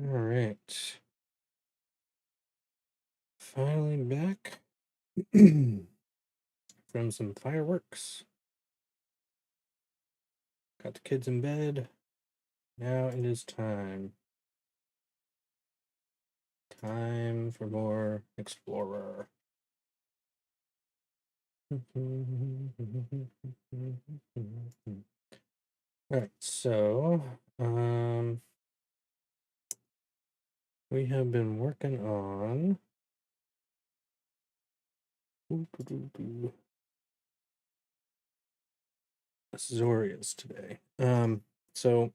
All right. Finally back from some fireworks. Got the kids in bed. Now it is time. Time for more Explorer. Alright, so we have been working on Azorius today. So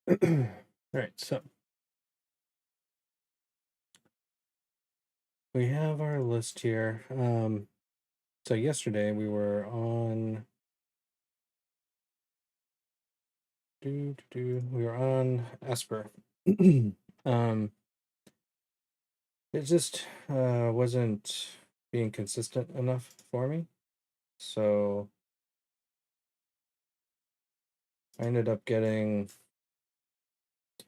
all right, so we have our list here. So yesterday we were on we were on Esper. um it just wasn't being consistent enough for me. So I ended up getting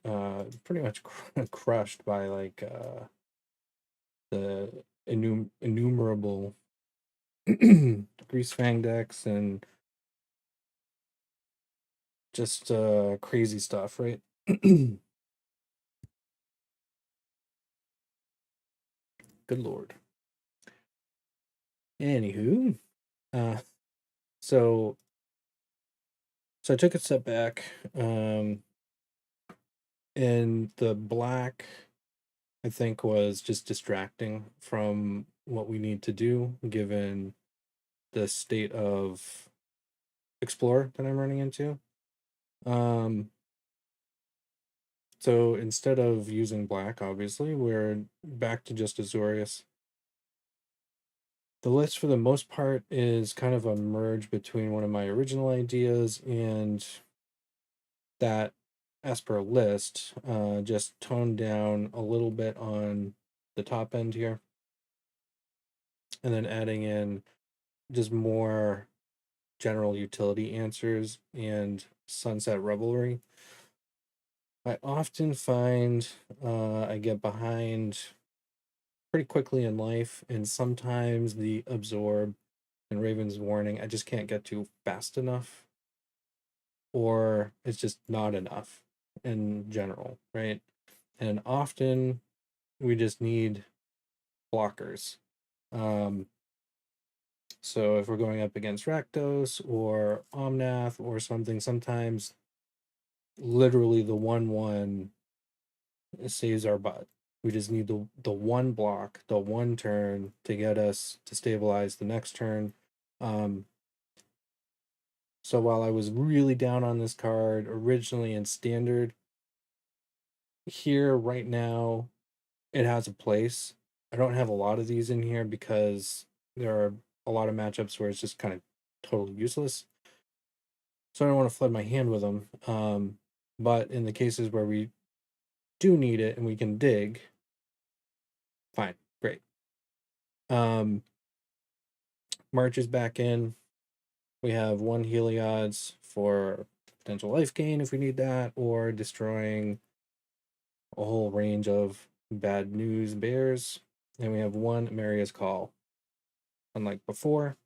pretty much crushed by like the innumerable grease fang decks and just crazy stuff, right? Good lord. Anywho, uh so I took a step back, and the black I think was just distracting from what we need to do given the state of Explorer that I'm running into. So instead of using black, obviously, we're back to just Azorius. The list, for the most part, is kind of a merge between one of my original ideas and that Esper list, just toned down a little bit on the top end here, and then adding in just more general utility answers and Sunset Revelry. I often find I get behind pretty quickly in life, and sometimes the Absorb and Raven's Warning I just can't get to fast enough, or it's just not enough in general, right? And often we just need blockers. Um, so if we're going up against Rakdos or Omnath or something, sometimes literally the 1/1 saves our butt. We just need the one block, the one turn to get us to stabilize the next turn. So while I was really down on this card originally in standard, here right now it has a place. I don't have a lot of these in here because there are a lot of matchups where it's just kind of totally useless. So I don't want to flood my hand with them. But in the cases where we do need it and we can dig, fine, great. March is back in. We have one Heliod's for potential life gain if we need that, or destroying a whole range of bad news bears. And we have one Maria's Call. Unlike before.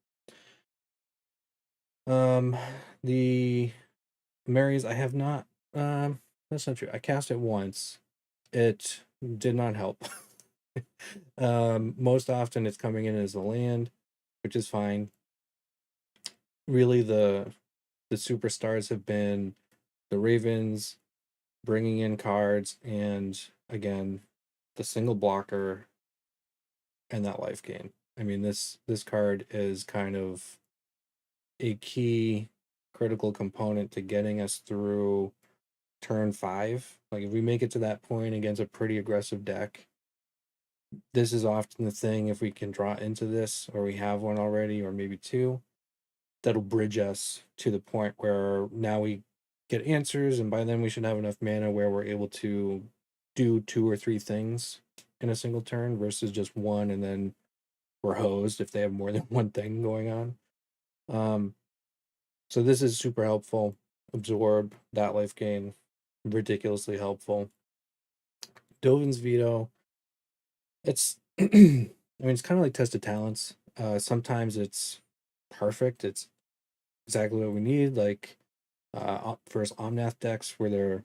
The Mary's I have not that's not true. I cast it once. It did not help. Most often it's coming in as a land, which is fine. Really the superstars have been the Ravens bringing in cards, and again the single blocker and that life gain. I mean, this card is kind of a key critical component to getting us through turn 5. Like if we make it to that point against a pretty aggressive deck, this is often the thing. If we can draw into this, or we have one already, or maybe two, that'll bridge us to the point where now we get answers, and by then we should have enough mana where we're able to do 2 or 3 things in a single turn versus just one and then we're hosed if they have more than one thing going on. So this is super helpful. Absorb, that life gain, ridiculously helpful. Dovin's Veto, it's I mean it's kind of like Test of Talents. Sometimes it's perfect. It's exactly what we need, like first Omnath decks where they're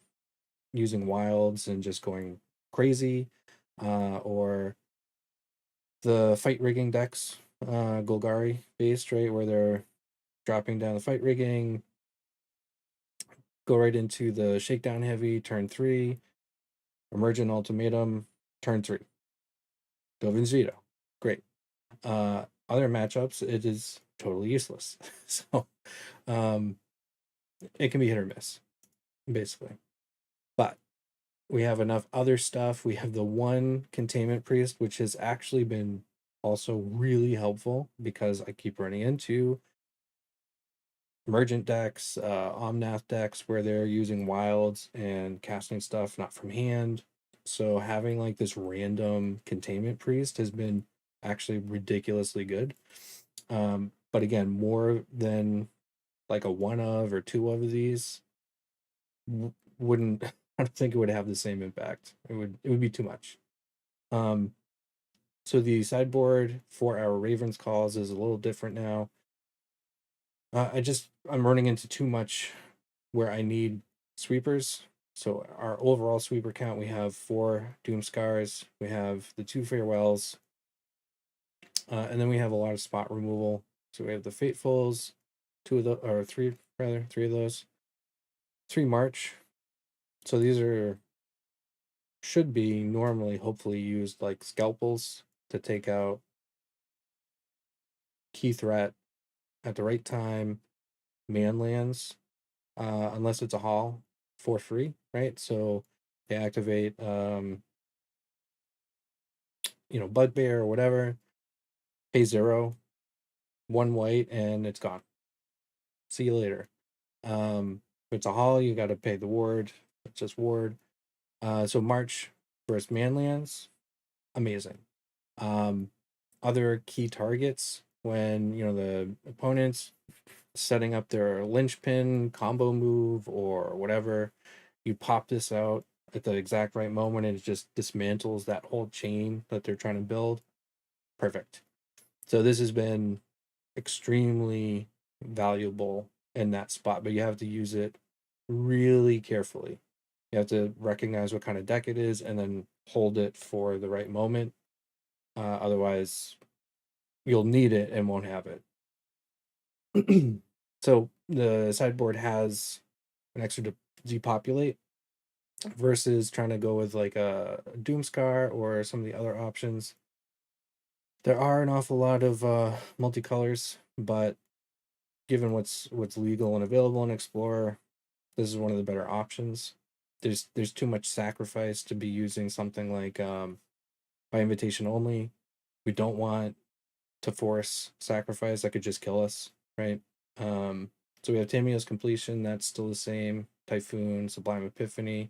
using wilds and just going crazy, or the fight rigging decks, Golgari based, right, where they're dropping down the fight rigging, go right into the shakedown heavy turn 3, emergent ultimatum turn 3, Dovin's Veto, great. Other matchups it is totally useless. So um it can be hit or miss basically, but we have enough other stuff. We have the one containment priest, which has actually been also really helpful because I keep running into emergent decks, Omnath decks where they're using wilds and casting stuff not from hand. So having like this random containment priest has been actually ridiculously good. But again, more than like a one of or two of these wouldn't I don't think it would have the same impact. It would be too much. Um, so the sideboard for our Ravens calls is a little different now. I'm running into too much where I need sweepers. So our overall sweeper count, we have 4 Doom Scars, we have the 2 Farewells, and then we have a lot of spot removal. So we have the Fatefuls, 2 of the or 3 rather, 3 of those, 3 March. So these should be normally hopefully used like scalpels to take out key threat at the right time, man lands, unless it's a haul for free, right? So they activate Bugbear or whatever, pay 0, 1 white, and it's gone. See you later. If it's a haul, you gotta pay the ward. It's just ward. So March versus manlands, amazing. Other key targets when the opponents setting up their linchpin combo move or whatever, you pop this out at the exact right moment and it just dismantles that whole chain that they're trying to build. Perfect. So this has been extremely valuable in that spot, but you have to use it really carefully. You have to recognize what kind of deck it is and then hold it for the right moment. Otherwise, you'll need it and won't have it. So the sideboard has an extra depopulate versus trying to go with like a Doomscar or some of the other options. There are an awful lot of multicolors, but given what's legal and available in Explorer, this is one of the better options. There's too much sacrifice to be using something like by invitation only. We don't want to force sacrifice that could just kill us, right? So we have Tamiyo's completion, that's still the same. Typhoon, Sublime Epiphany.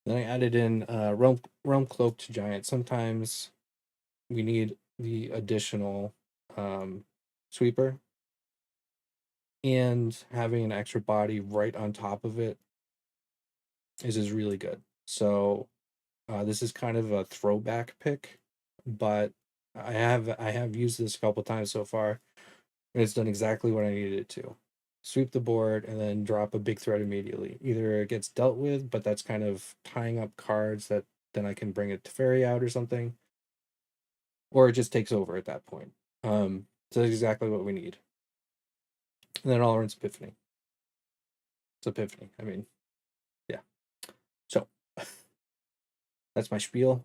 Then I added in Realm Cloaked Giant. Sometimes we need the additional sweeper, and having an extra body right on top of it is really good. So this is kind of a throwback pick, but I have used this a couple times so far, and it's done exactly what I needed it to. Sweep the board and then drop a big threat immediately. Either it gets dealt with, but that's kind of tying up cards that then I can bring a Teferi out or something, or it just takes over at that point. So that's exactly what we need. And then all runs Epiphany. It's Epiphany. I mean, yeah. So that's my spiel.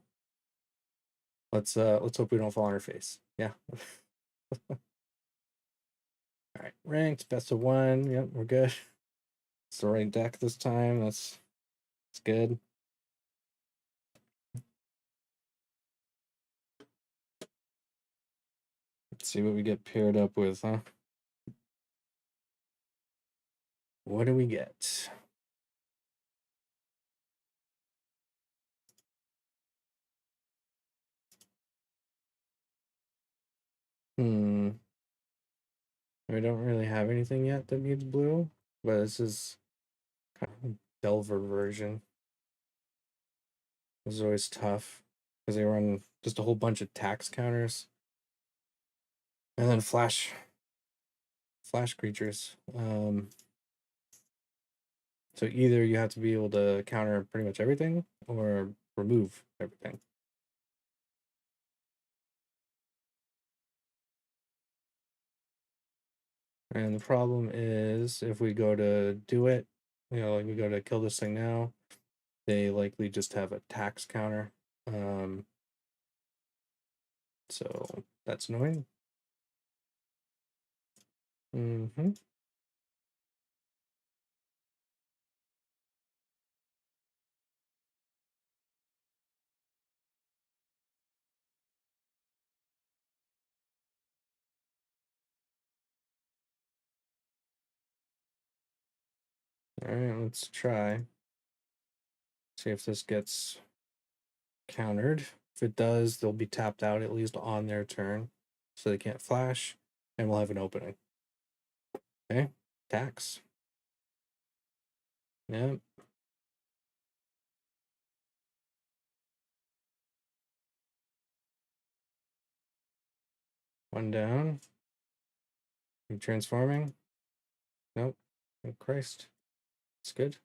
Let's hope we don't fall on our face. Yeah. All right. Ranked, best of 1. Yep, we're good. It's the right deck this time. That's good. Let's see what we get paired up with, huh? What do we get? We don't really have anything yet that needs blue, but this is kind of a Delver version. This is always tough because they run just a whole bunch of tax counters and then flash creatures. So either you have to be able to counter pretty much everything or remove everything. And the problem is if we go to do it, like we go to kill this thing now, they likely just have a tax counter. So that's annoying. Mm-hmm. All right, let's try. See if this gets countered. If it does, they'll be tapped out at least on their turn, so they can't flash, and we'll have an opening. Okay, tax. Yep. One down. You transforming? Nope. Oh, Christ. It's good.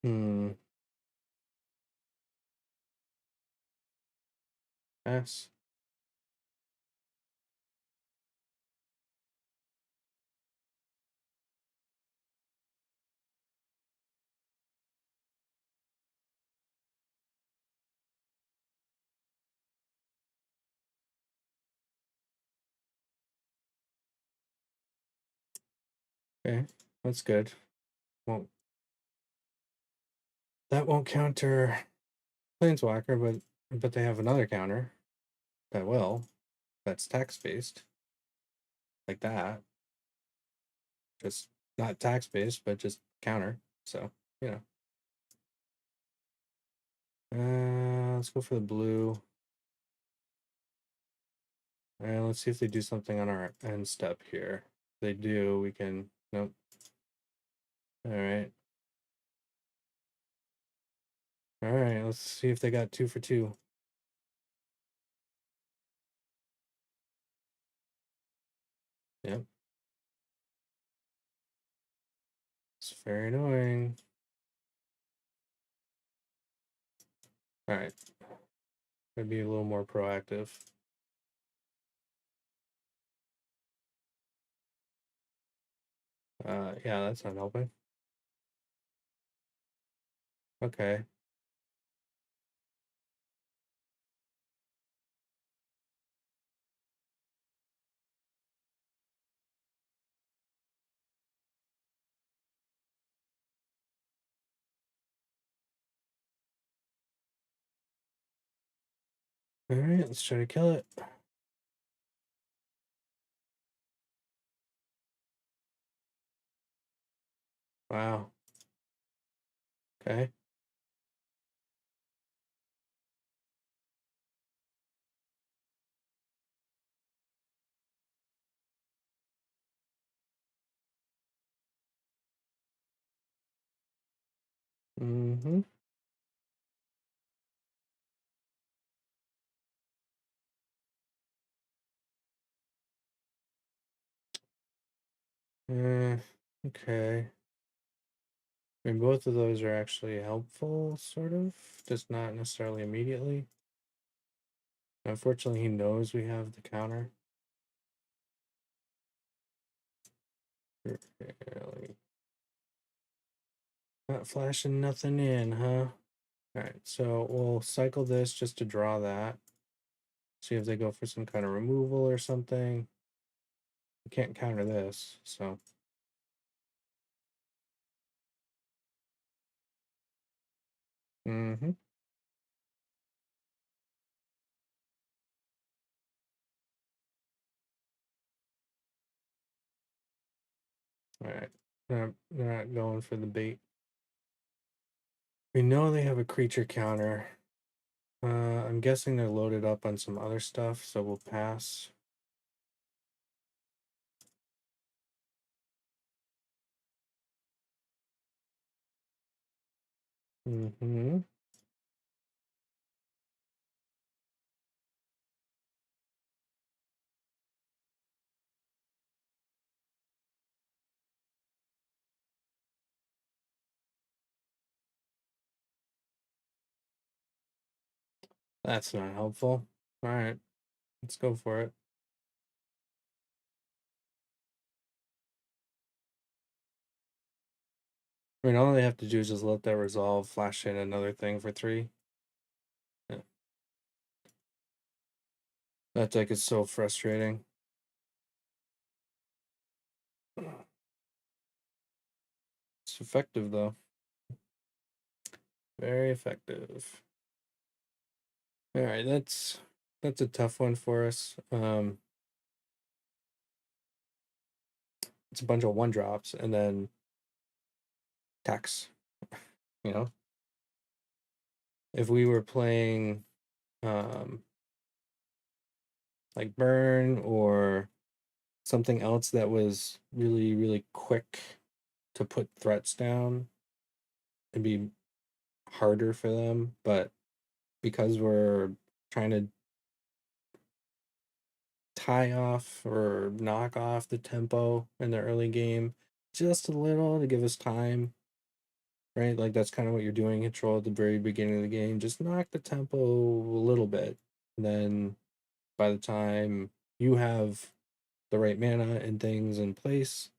Hmm. Pass. Okay, that's good. Won't that won't counter Planeswalker, but they have another counter that will. That's tax based, like that. Just not tax based, but just counter. So you know. Let's go for the blue. And let's see if they do something on our end step here. If they do, we can. Nope. All right. All right. Let's see if they got 2 for 2. Yep. It's very annoying. All right. Gotta be a little more proactive. Yeah, that's not helping. Okay. All right, let's try to kill it. Wow. Okay. Mm-hmm. Okay. I mean, both of those are actually helpful, sort of, just not necessarily immediately. Unfortunately, he knows we have the counter. Really. Not flashing nothing in, huh? Alright, so we'll cycle this just to draw that. See if they go for some kind of removal or something. We can't counter this, so. Mm-hmm. Alright. They're not going for the bait. We know they have a creature counter. I'm guessing they're loaded up on some other stuff, so we'll pass. Mm-hmm. That's not helpful. All right, let's go for it. I mean, all they have to do is just let that resolve, flash in another thing for 3. Yeah. That deck is so frustrating. It's effective though. Very effective. All right, that's a tough one for us. It's a bunch of 1-drops and then tax. You know, if we were playing um like burn or something else that was really, really quick to put threats down, it'd be harder for them. But because we're trying to tie off or knock off the tempo in the early game just a little to give us time, right? Like that's kind of what you're doing control at the very beginning of the game. Just knock the tempo a little bit. And then by the time you have the right mana and things in place,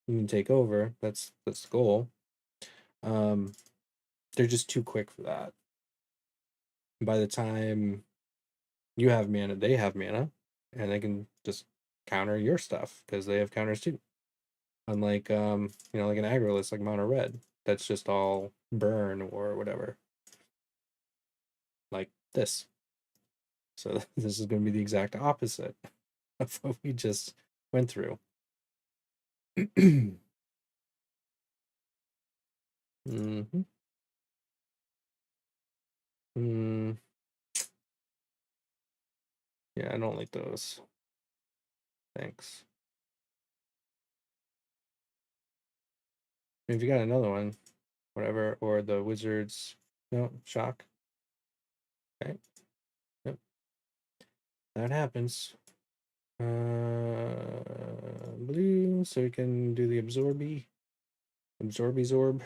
you can take over. That's the goal. Um, they're just too quick for that. By the time you have mana, they have mana, and they can just counter your stuff because they have counters too. Unlike like an aggro list like mono red, that's just all burn or whatever. Like this. So this is going to be the exact opposite of what we just went through. Mm-hmm. Mm. Yeah, I don't like those. Thanks. If you got another one, whatever, or the wizards, no shock. Okay, yep, that happens. Blue, so we can do the absorby, zorb.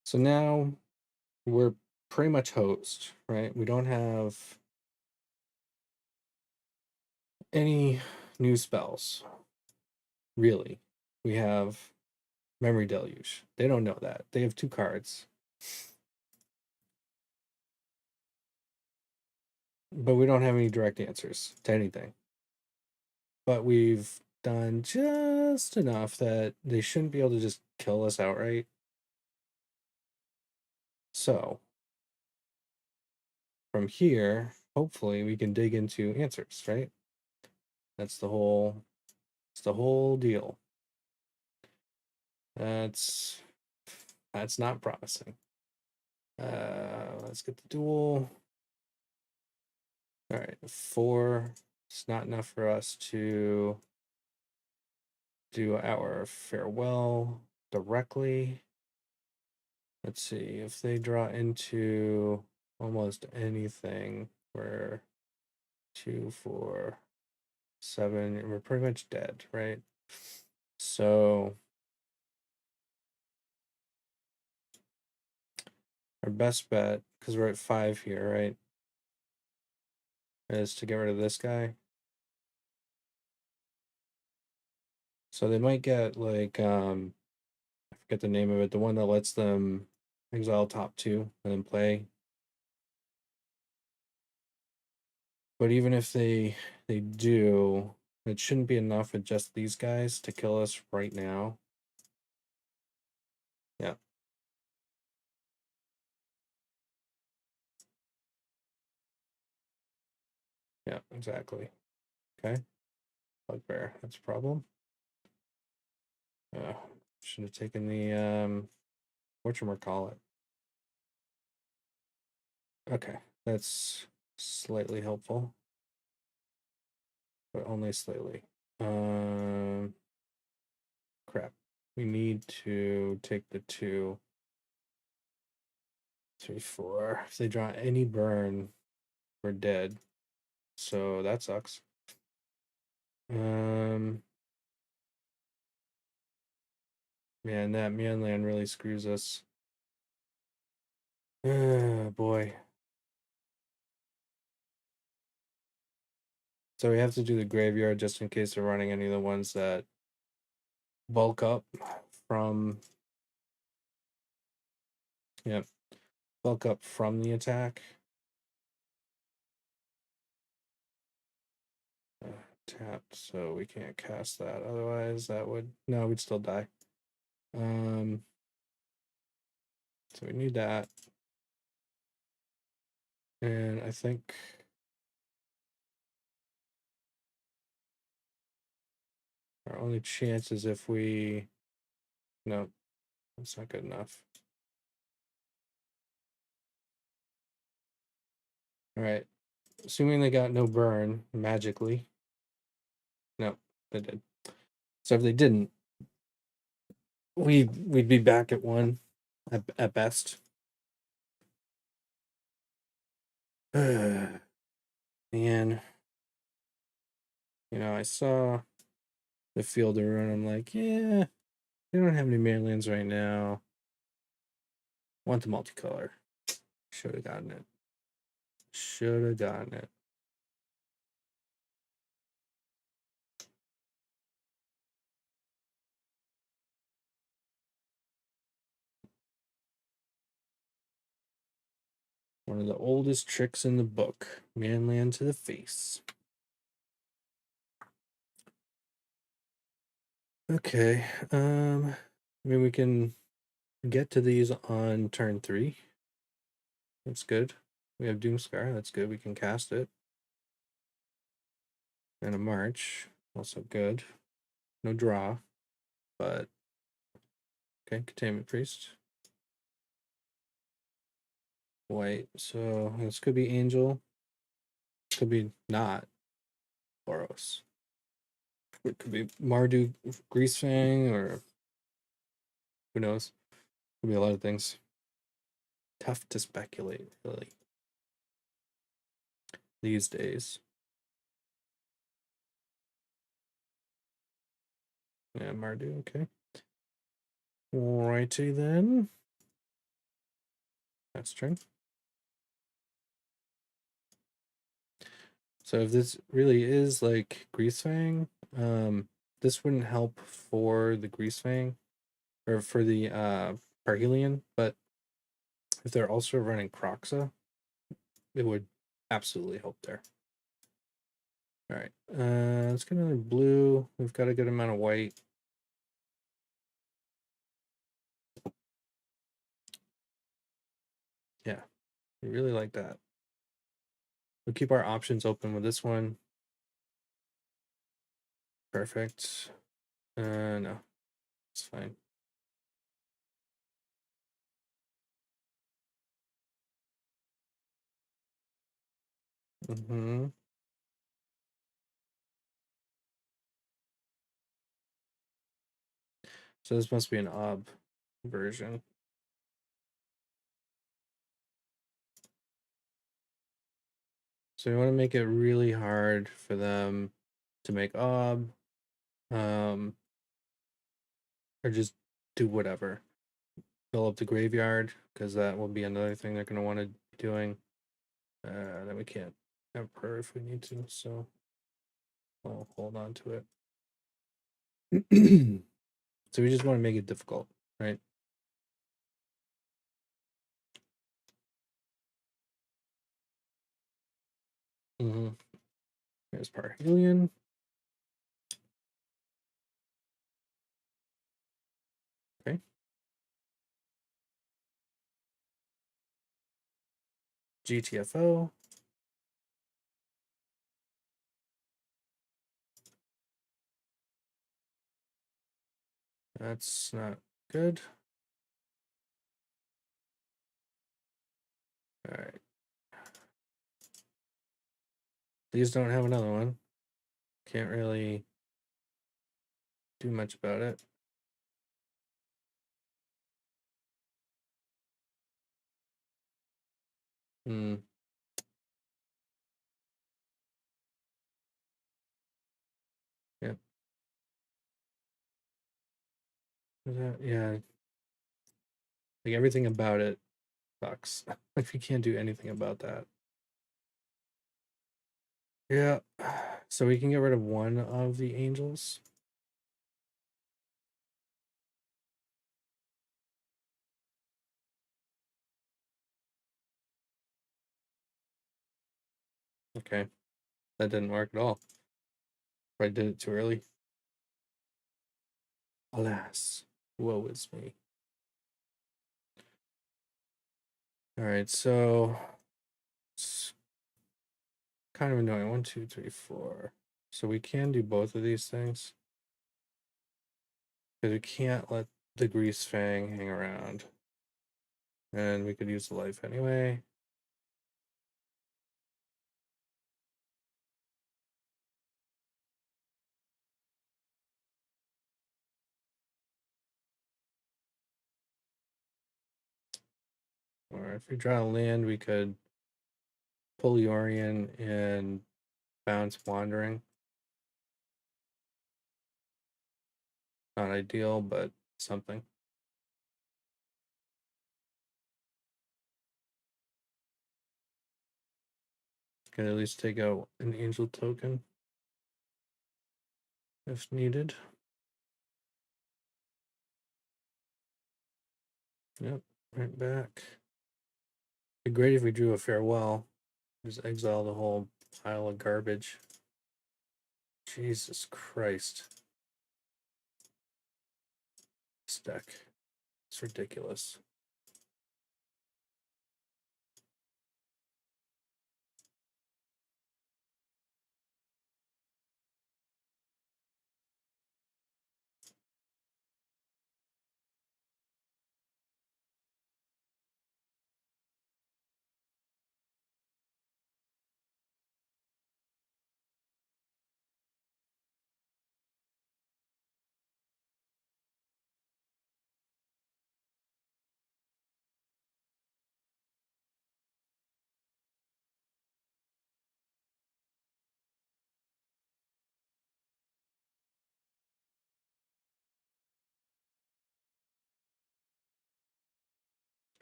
So now we're pretty much host, right? We don't have any new spells, really. We have Memory Deluge. They don't know that. They have 2 cards. But we don't have any direct answers to anything. But we've done just enough that they shouldn't be able to just kill us outright. So from here, hopefully we can dig into answers, right? That's the whole deal. That's not promising. Let's get the duel. All right, 4. It's not enough for us to do our farewell directly. Let's see if they draw into almost anything. We're 2, 4, 7. And we're pretty much dead, right? So our best bet, because we're at 5 here, right, is to get rid of this guy. So they might get like I forget the name of it, the one that lets them exile top 2 and then play. But even if they do, it shouldn't be enough with just these guys to kill us right now. Yeah, exactly. Okay. Bugbear, that's a problem. Should have taken the whatchamacallit. Okay, that's slightly helpful, but only slightly. Crap. We need to take the 2, 3, 4. If they draw any burn, we're dead. So that sucks. Man, that man land really screws us. Boy. So we have to do the graveyard just in case they're running any of the ones that bulk up from. Yep. Bulk up from the attack. Tapped, so we can't cast that. Otherwise, that would. No, we'd still die. So we need that. And I think our only chance is if we. No, that's not good enough. All right. Assuming they got no burn magically. No, they did. So if they didn't, we'd be back at 1 at best. Man, I saw the fielder and I'm like, yeah, they don't have any mainlands right now. Want the multicolor. Should have gotten it. Should have gotten it. One of the oldest tricks in the book. Mainland to the face. Okay. I mean, we can get to these on turn 3. That's good. We have Doomscar. That's good. We can cast it. And a March. Also good. No draw. But okay, Containment Priest. White. So this could be Angel. Could be not Boros. It could be Mardu Greasefang, or who knows? Could be a lot of things. Tough to speculate, really, these days. Yeah, Mardu, okay. Alrighty then. That's turn. So if this really is like Greasefang, this wouldn't help for the Greasefang or for the Parhelion, but if they're also running Croxa, it would absolutely help there. All right, let's get another blue. We've got a good amount of white. Yeah, we really like that. We'll keep our options open with this one. Perfect. No, it's fine. Mm-hmm. So this must be an ob version. So we want to make it really hard for them to make ob, or just do whatever. Fill up the graveyard, because that will be another thing they're going to want to be doing. Then we can't have prayer if we need to, so I'll hold on to it. So we just want to make it difficult, right? Mm-hmm. Here's Parhelion. Okay. GTFO. That's not good. All right. These don't have another one. Can't really do much about it. Hmm. Yep. Yeah. Like everything about it sucks. Like you can't do anything about that. Yeah. So we can get rid of one of the angels. Okay. That didn't work at all. I did it too early. Alas, woe is me. All right, so it's kind of annoying. 1, 2, 3, 4. So we can do both of these things because we can't let the Grease Fang hang around, and we could use the life anyway. Or if we draw a land, we could pull Yorion and bounce Wandering. Not ideal, but something. Can at least take out an angel token if needed. Yep, right back. It'd be great if we drew a farewell. Just exile the whole pile of garbage. Jesus Christ. This deck. It's ridiculous.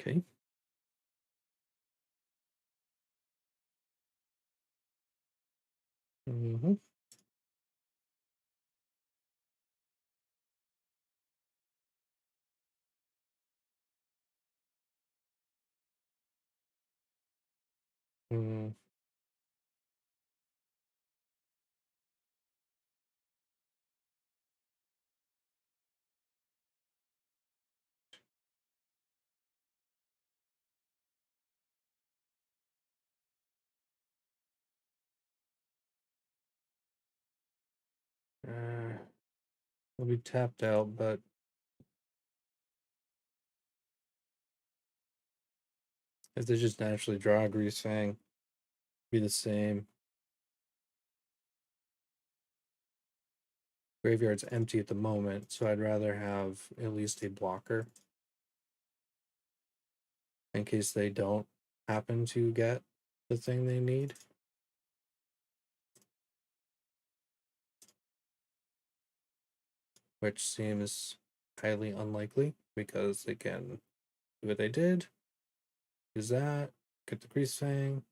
Okay. Mm-hmm. Mm. We'll be tapped out, but if they just naturally draw a Grease Fang, be the same. Graveyard's empty at the moment, so I'd rather have at least a blocker in case they don't happen to get the thing they need. Which seems highly unlikely because they can do what they did. Use that, get the Grease Fang.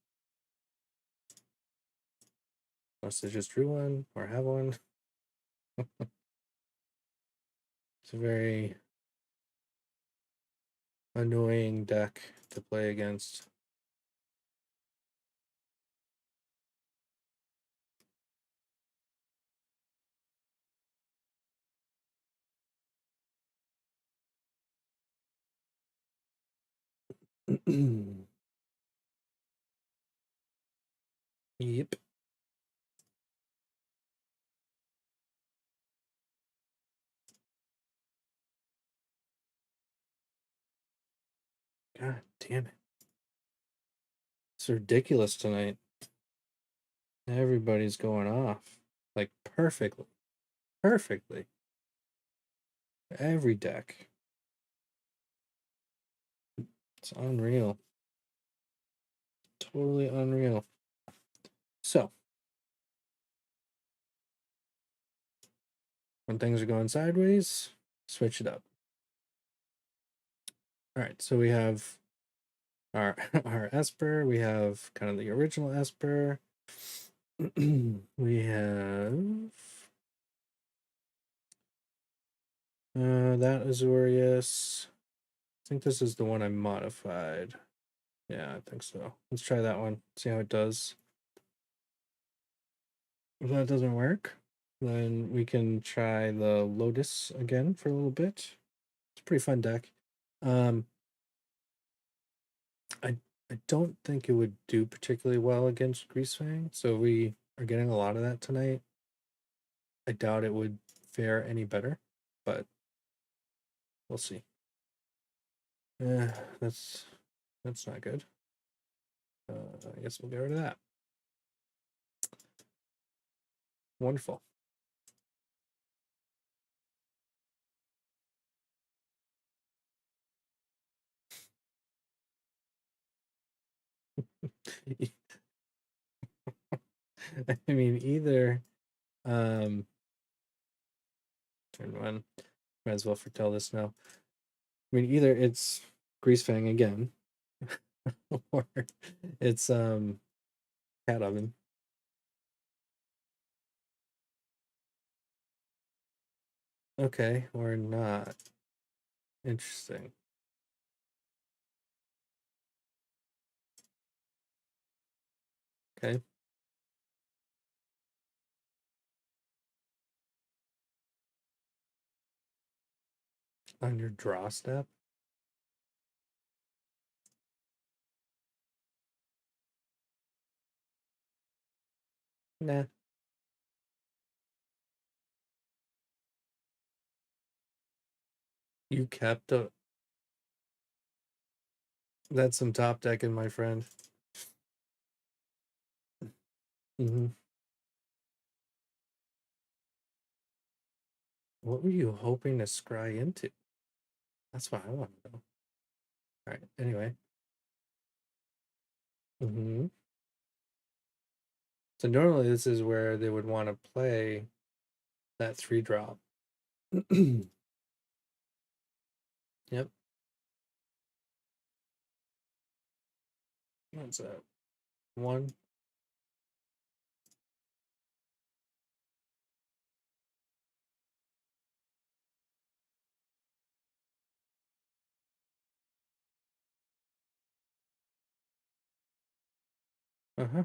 Unless they just drew one or have one. It's a very annoying deck to play against. Yep. God damn it. It's ridiculous tonight. Everybody's going off. Like perfectly. Perfectly. Every deck. It's unreal. Totally unreal. So, when things are going sideways, switch it up. All right, so we have our our Esper. We have kind of the original Esper. We have that Azorius. I think this is the one I modified. Yeah, I think so. Let's try that one. See how it does. If that doesn't work, then we can try the Lotus again for a little bit. It's a pretty fun deck. I I don't think it would do particularly well against Greasefang, so we are getting a lot of that tonight. I doubt it would fare any better, but we'll see. Yeah, that's not good. I guess we'll get rid of that. Wonderful. I mean, either turn one. Might as well foretell this now. I mean, either it's Greasefang again, or it's Cat Oven. Okay, or not. Interesting. Okay. On your draw step. Nah. You kept a. That's some top decking, my friend. Mm-hmm. What were you hoping to scry into? That's what I want to know. All right. Anyway. Mm-hmm. So normally this is where they would want to play that 3-drop. Yep. What's that? 1. Uh-huh.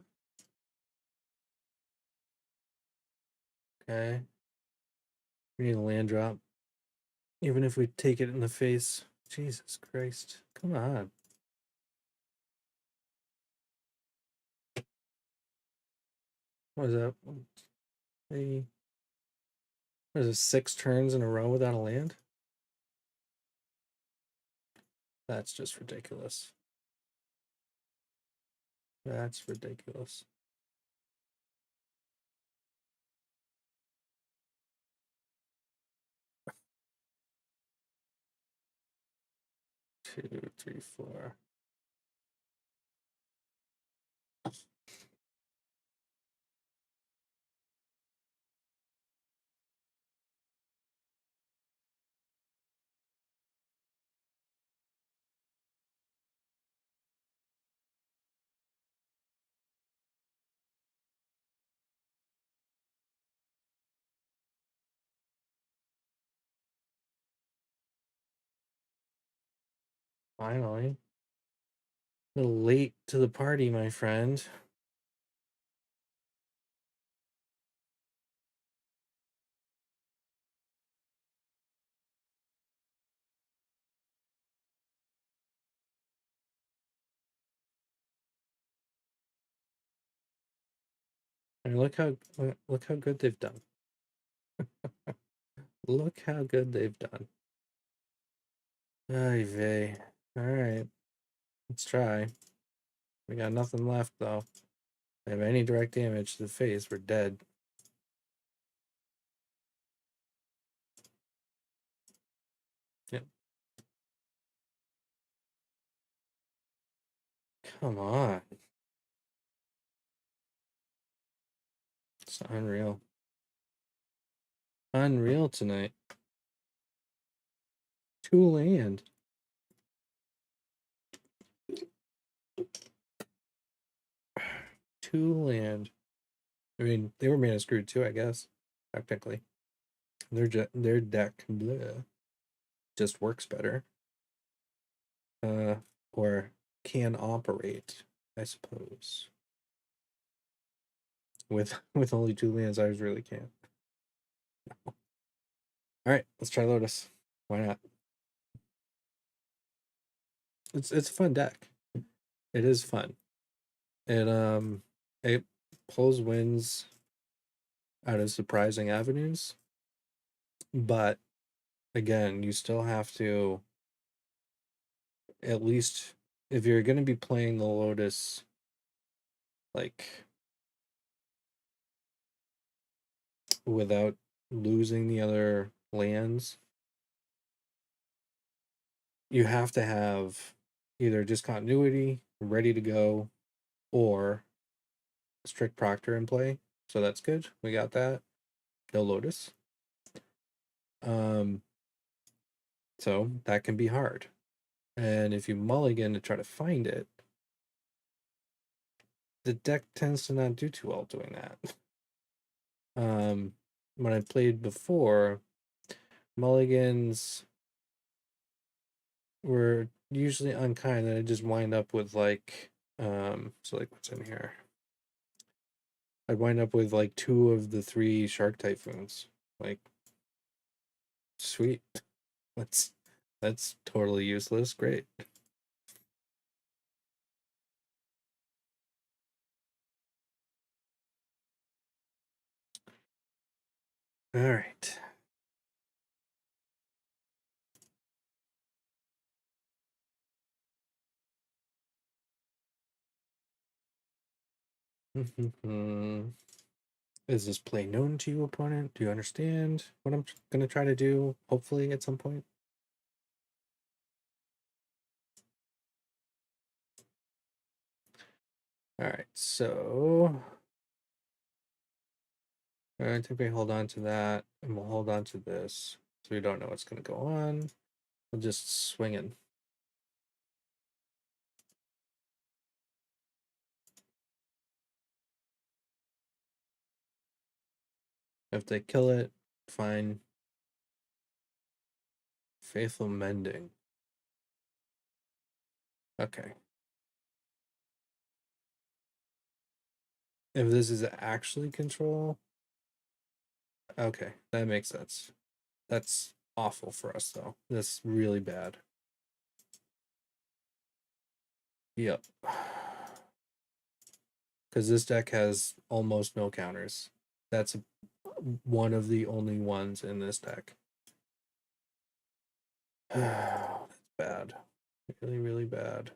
Okay. We need a land drop. Even if we take it in the face. Jesus Christ. Come on. What is that? 3. What is it, 6 turns in a row without a land? That's just ridiculous. That's ridiculous. 2, 3, 4. Finally. A little late to the party, my friend. And look how good they've done. Look how good they've done. Ay vey. All right. Let's try. We got nothing left though. If we have any direct damage to the face, we're dead. Yep. Come on. It's unreal. Unreal tonight. 2 land. Two land. I mean, they were mana screwed too, I guess. Technically, their deck bleh, just works better. Or can operate, I suppose. With only 2 lands, I really can't. All right, let's try Lotus. Why not? It's a fun deck. It is fun. It pulls wins out of surprising avenues, but again, you still have to, at least if you're going to be playing the Lotus, like, without losing the other lands, you have to have either discontinuity ready to go or strict proctor in play. So that's good. We got that. No Lotus. So that can be hard. And if you mulligan to try to find it, the deck tends to not do too well doing that. When I played before, mulligans were usually unkind, and I just wind up with like, so like what's in here? I'd wind up with like 2 of the 3 Shark Typhoons. Like, sweet. That's totally useless. Great. All right. Is this play known to you, opponent? Do you understand what I'm gonna try to do? Hopefully, at some point. All right, so I think we hold on to that, and we'll hold on to this, so we don't know what's gonna go on. We'll just swing in. If they kill it, fine. Faithful Mending. Okay. If this is actually control, okay, that makes sense. That's awful for us, though. That's really bad. Yep. Because this deck has almost no counters. That's one of the only ones in this deck. That's bad. Really, really bad.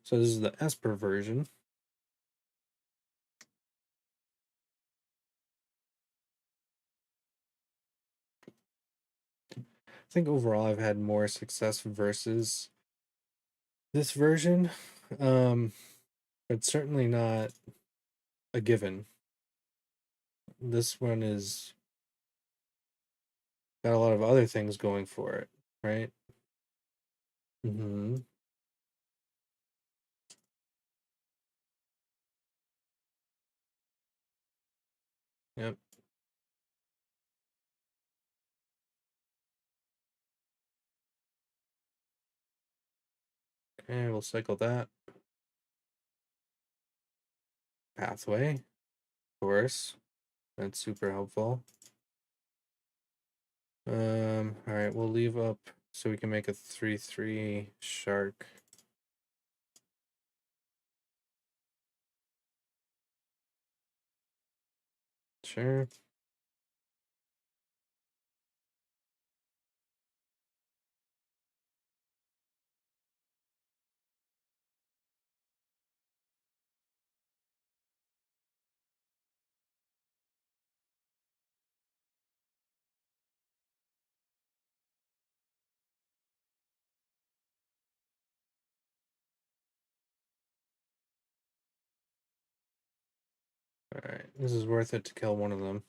So this is the Esper version. I think overall I've had more success versus this version. But certainly not a given. This one is got a lot of other things going for it, right? Mm-hmm. Yep. Okay, we'll cycle that. Pathway, of course. That's super helpful. All right, we'll leave up so we can make a 3/3 shark. Sure. Alright, this is worth it to kill one of them.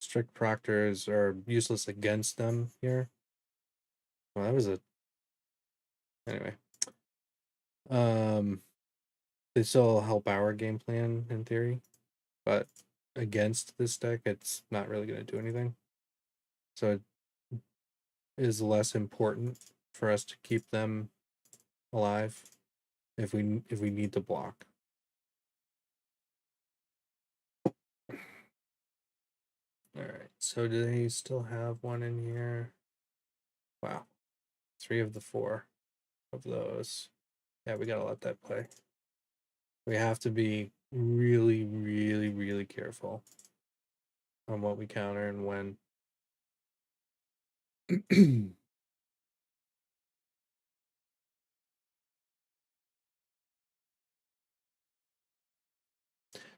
Strict proctors are useless against them here. Well, that was a... Anyway. They still help our game plan in theory, but against this deck, it's not really going to do anything. So it is less important for us to keep them alive if we need to block. All right. So do they still have one in here? Wow. 3 of the 4 of those. Yeah, we gotta let that play. We have to be really, really, really careful on what we counter and when.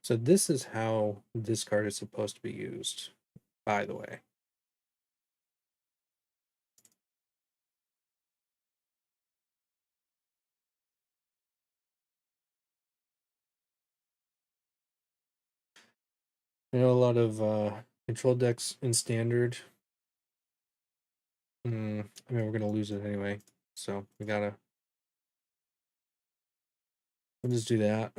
So this is how this card is supposed to be used, by the way. I know a lot of control decks in standard. I mean, we're gonna lose it anyway, so we'll just do that.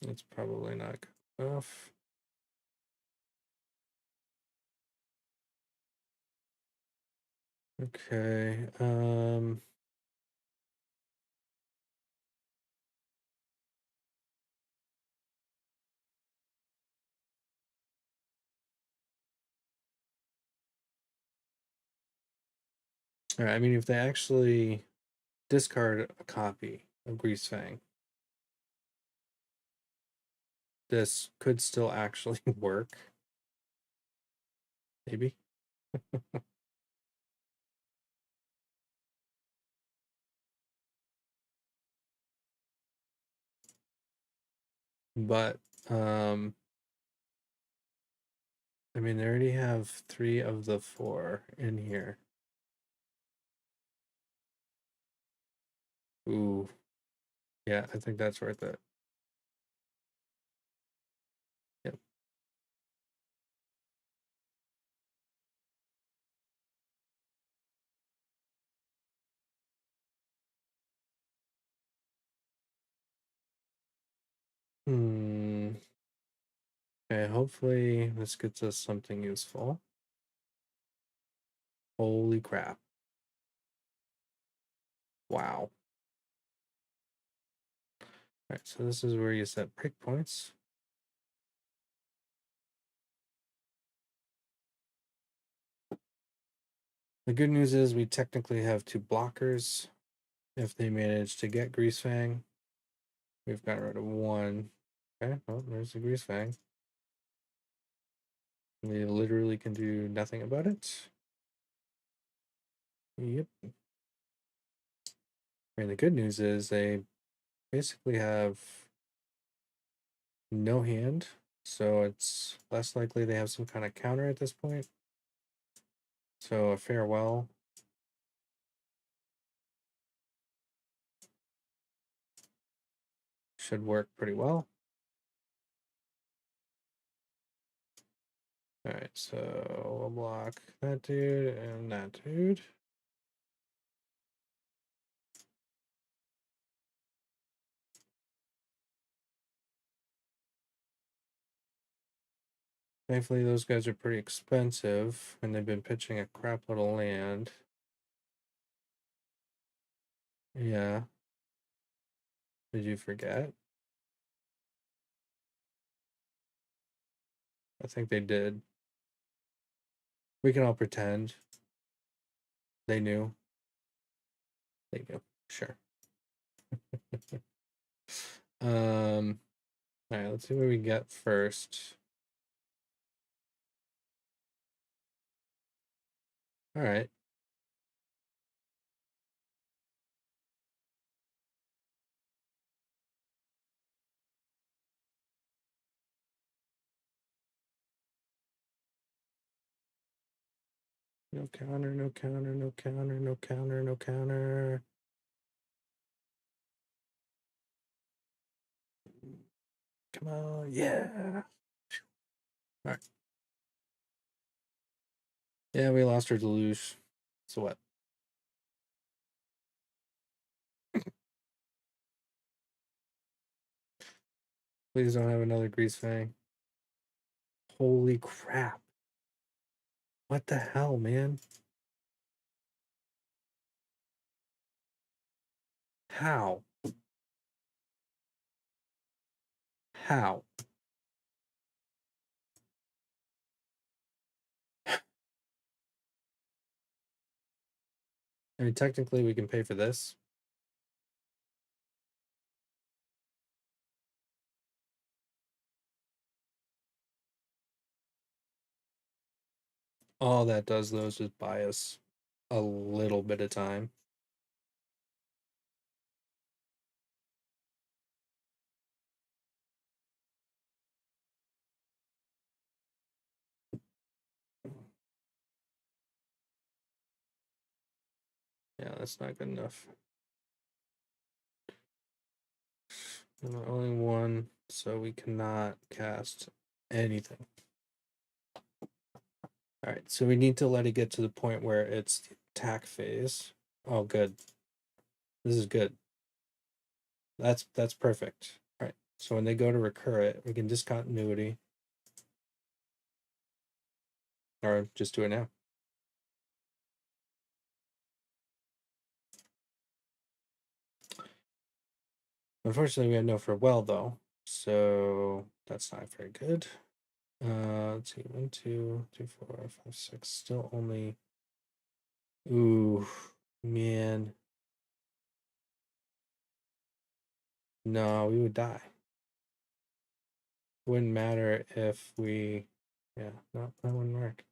That's probably not good enough. Okay. All right. I mean, if they actually discard a copy of Greasefang, this could still actually work. Maybe. But I mean, they already have 3 of the 4 in here. Ooh. Yeah, I think that's worth it. Yep. Okay, hopefully this gets us something useful. Holy crap. Wow. All right, so this is where you set breakpoints. The good news is we technically have 2 blockers. If they manage to get Greasefang, we've got rid of 1. Okay, well, there's the Greasefang. We literally can do nothing about it. Yep. And the good news is they basically have no hand, so it's less likely they have some kind of counter at this point. So a farewell. Should work pretty well. Alright, so we'll block that dude and that dude. Thankfully, those guys are pretty expensive, and they've been pitching a crap load of land. Yeah. Did you forget? I think they did. We can all pretend they knew. They knew. Sure. All right, let's see what we get first. All right. No counter, no counter, no counter, no counter, no counter. Come on, yeah. All right. Yeah, we lost our deluge. So what? Please don't have another grease fang. Holy crap. What the hell, man? How? How? I mean, technically, we can pay for this. All that does, though, is just buy us a little bit of time. Yeah, that's not good enough. Only one, so we cannot cast anything. All right, so we need to let it get to the point where it's the attack phase. Oh, good. This is good. That's perfect. All right, so when they go to recur it, we can discontinuity. Or just do it now. Unfortunately, we have no farewell, though. So that's not very good. Let's see. 1, 2, 3, 4, 5, 6. Still only. Ooh, man. No, we would die. Wouldn't matter if we. Yeah, no, that wouldn't work.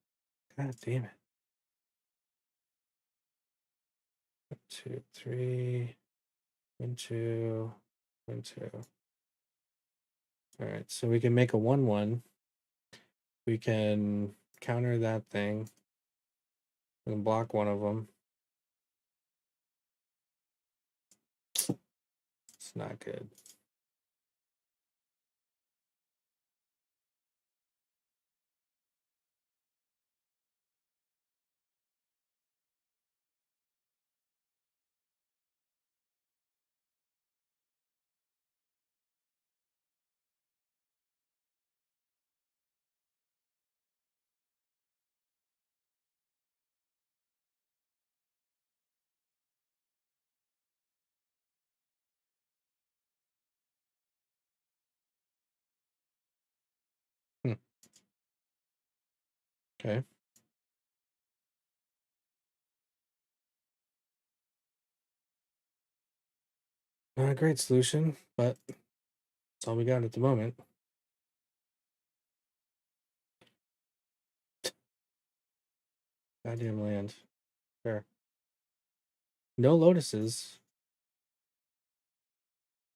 God damn it. 1, 2, 3. 1, 2. 1, 2. All right, so we can make a 1/1. We can counter that thing. We can block one of them. It's not good. Okay. Not a great solution, but that's all we got at the moment. Goddamn land. Fair. No lotuses.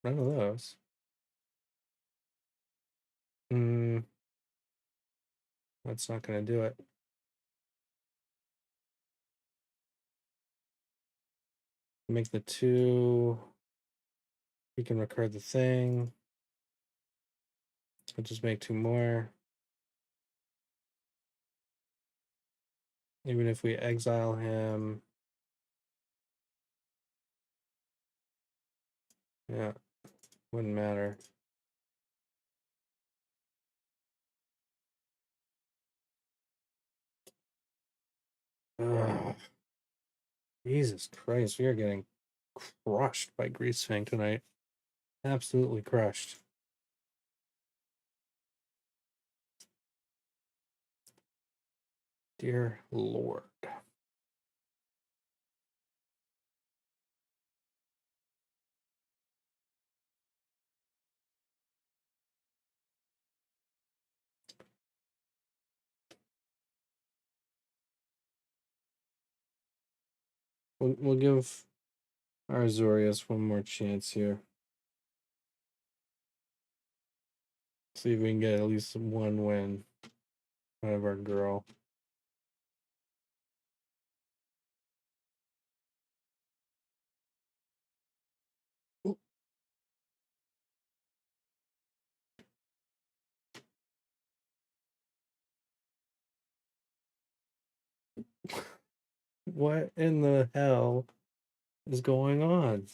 None of those. That's not gonna do it. Make the 2. We can recur the thing. I'll just make 2 more. Even if we exile him. Yeah, wouldn't matter. Ugh. Jesus Christ, we are getting crushed by Greasefang tonight. Absolutely crushed. Dear Lord. We'll give our Azorius one more chance here. See if we can get at least one win out of our girl. Ooh. What in the hell is going on?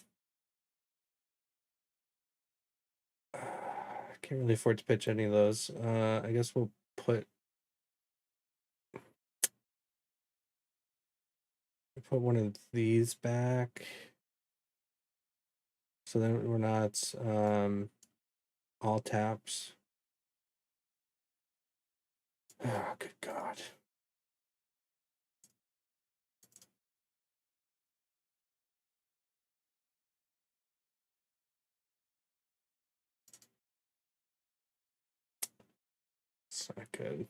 I can't really afford to pitch any of those. I guess we'll put one of these back. So then we're not all taps. Oh, good God. It's not good.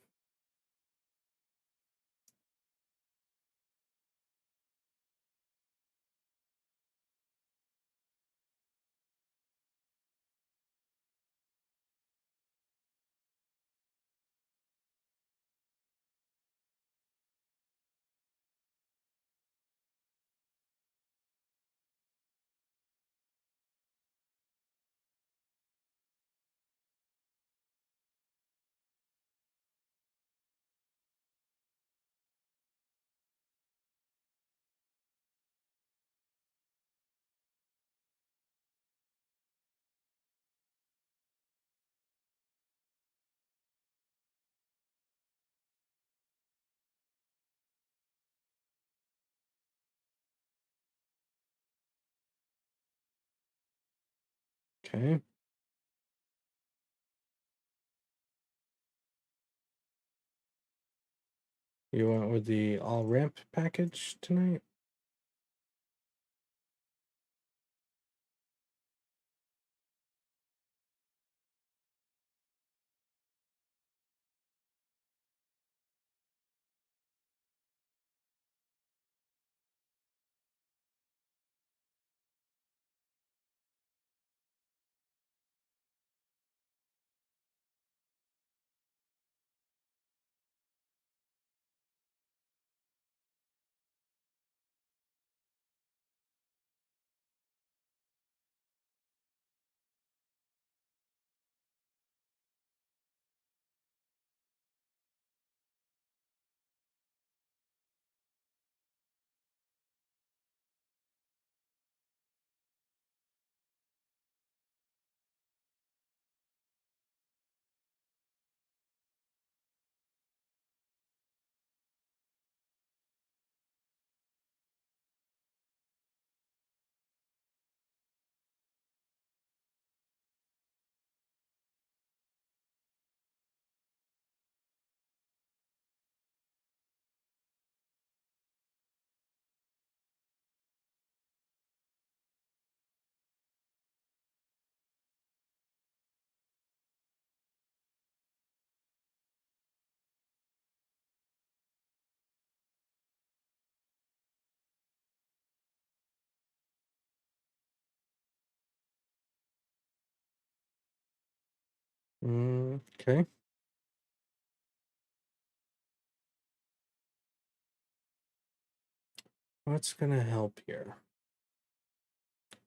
Okay. You went with the all ramp package tonight? Okay. What's gonna help here?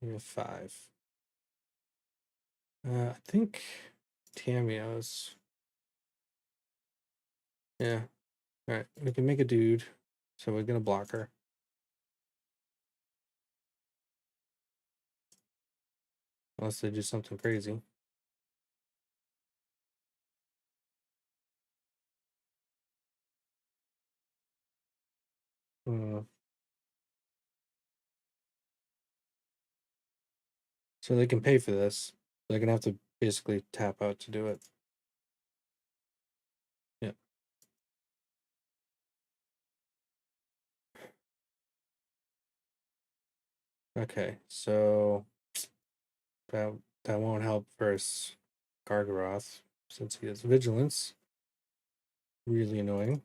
We have 5. I think Tammy's. Yeah. Alright, we can make a dude. So we're gonna block her. Unless they do something crazy. So they can pay for this. They're gonna have to basically tap out to do it. Yeah. Okay, so that won't help versus Gargaroth since he has vigilance. Really annoying.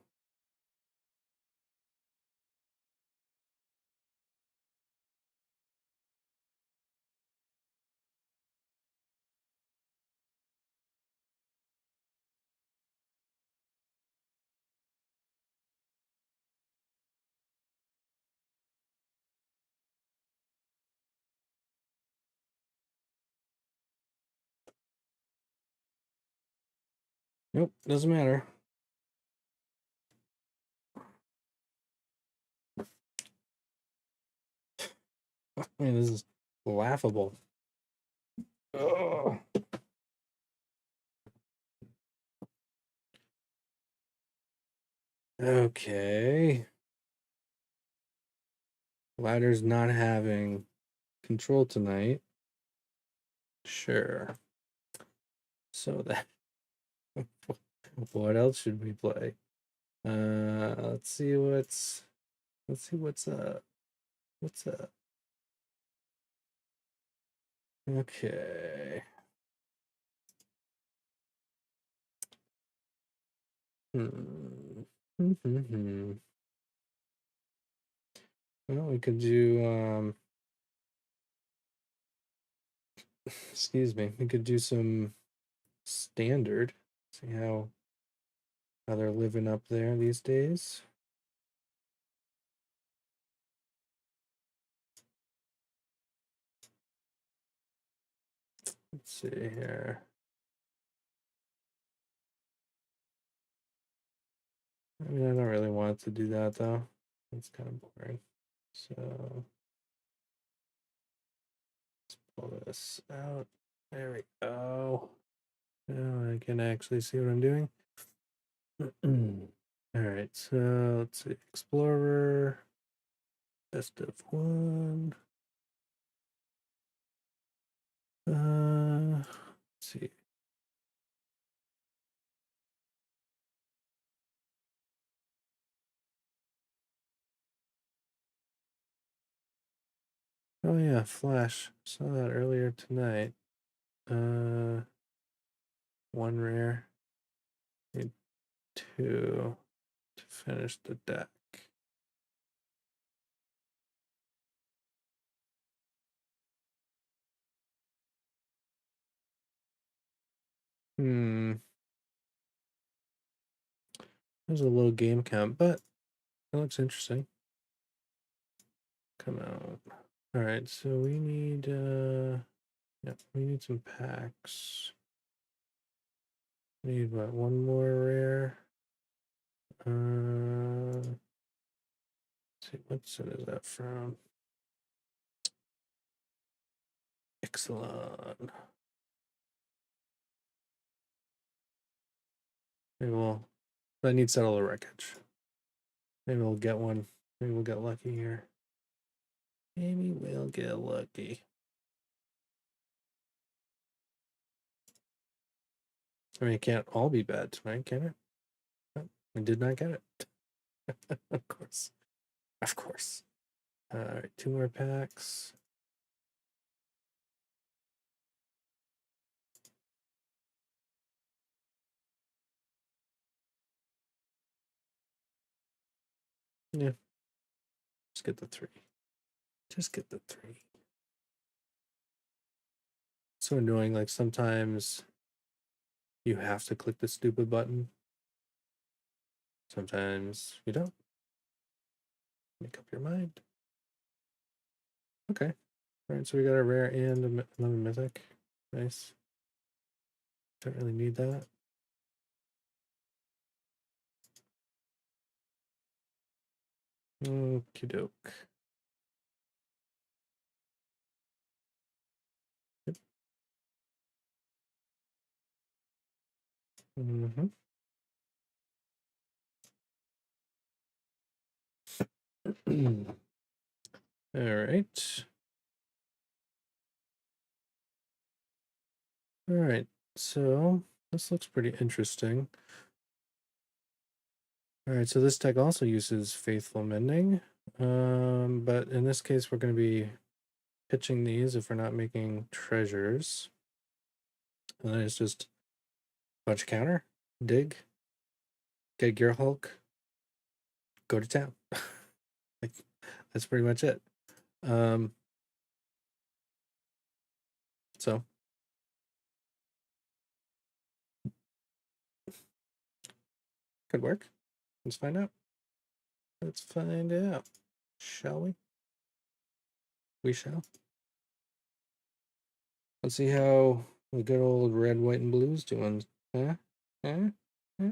Nope, doesn't matter. I mean, this is laughable. Oh. Okay. Ladder's not having control tonight. Sure. So that what else should we play? Let's see what's up. What's up? Okay. Well, we could do excuse me, we could do some standard. See how they're living up there these days. Let's see here. I mean, I don't really want to do that though. It's kind of boring. So let's pull this out. There we go. Now I can actually see what I'm doing. All right, so let's see. Explorer, best of one. Let's see. Oh yeah, Flash. Saw that earlier tonight. One rare. Need two to finish the deck. There's a little game count, but it looks interesting. Come out. All right, so we need we need some packs. Need what, one more rare? Let's see, what set is that from? Excellent. Maybe I need settle the wreckage. Maybe we'll get one. Maybe we'll get lucky here. Maybe we'll get lucky. I mean, it can't all be bad tonight, can it? But we did not get it. Of course. Of course. All right, two more packs. Yeah. Just get the three. Just get the three. So annoying. Like sometimes you have to click the stupid button. Sometimes you don't. Make up your mind. Okay. All right. So we got a rare and another mythic. Nice. Don't really need that. Okie doke. Yep. All right. All right. So this looks pretty interesting. All right. So this deck also uses Faithful Mending. But in this case, we're going to be pitching these if we're not making treasures. And then it's just a bunch of counter, dig, get a Gear Hulk, go to town. Like, that's pretty much it. So could work. Let's find out. Let's find out. Shall we? We shall. Let's see how the good old red, white, and blue's doing. Huh? Huh? Huh?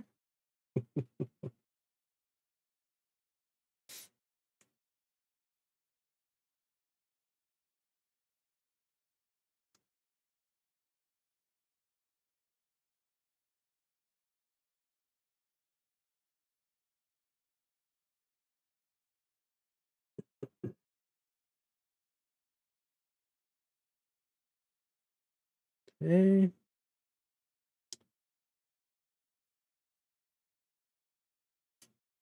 Hey.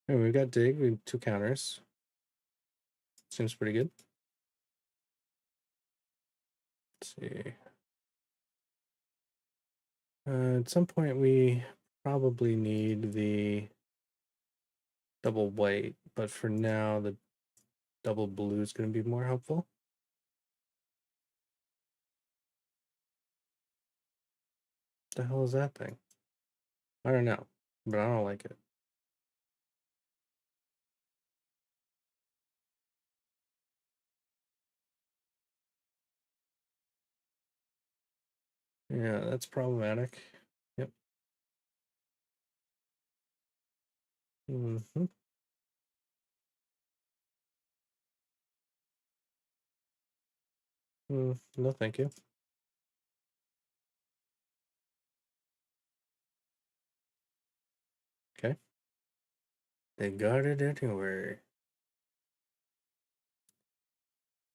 Hey, we've got dig. We have 2 counters. Seems pretty good. Let's see. At some point, we probably need the double white, but for now, the double blue is going to be more helpful. What the hell is that thing? I don't know, but I don't like it. Yeah, that's problematic. Yep. Mm-hmm. No, thank you. Okay. They got it anyway.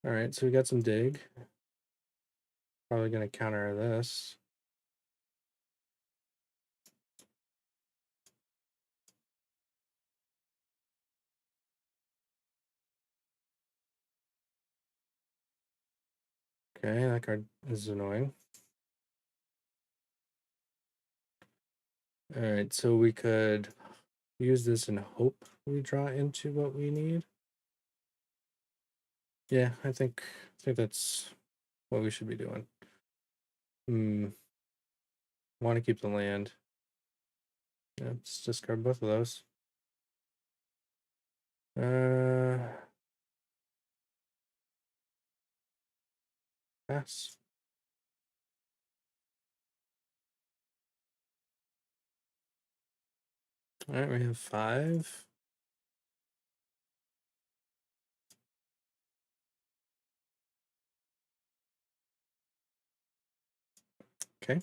All right, so we got some dig. Probably going to counter this. Okay, that card is annoying. All right, so we could use this and hope we draw into what we need. Yeah, I think that's what we should be doing. Want to keep the land. Yeah, let's discard both of those. Pass. All right, we have 5. Okay.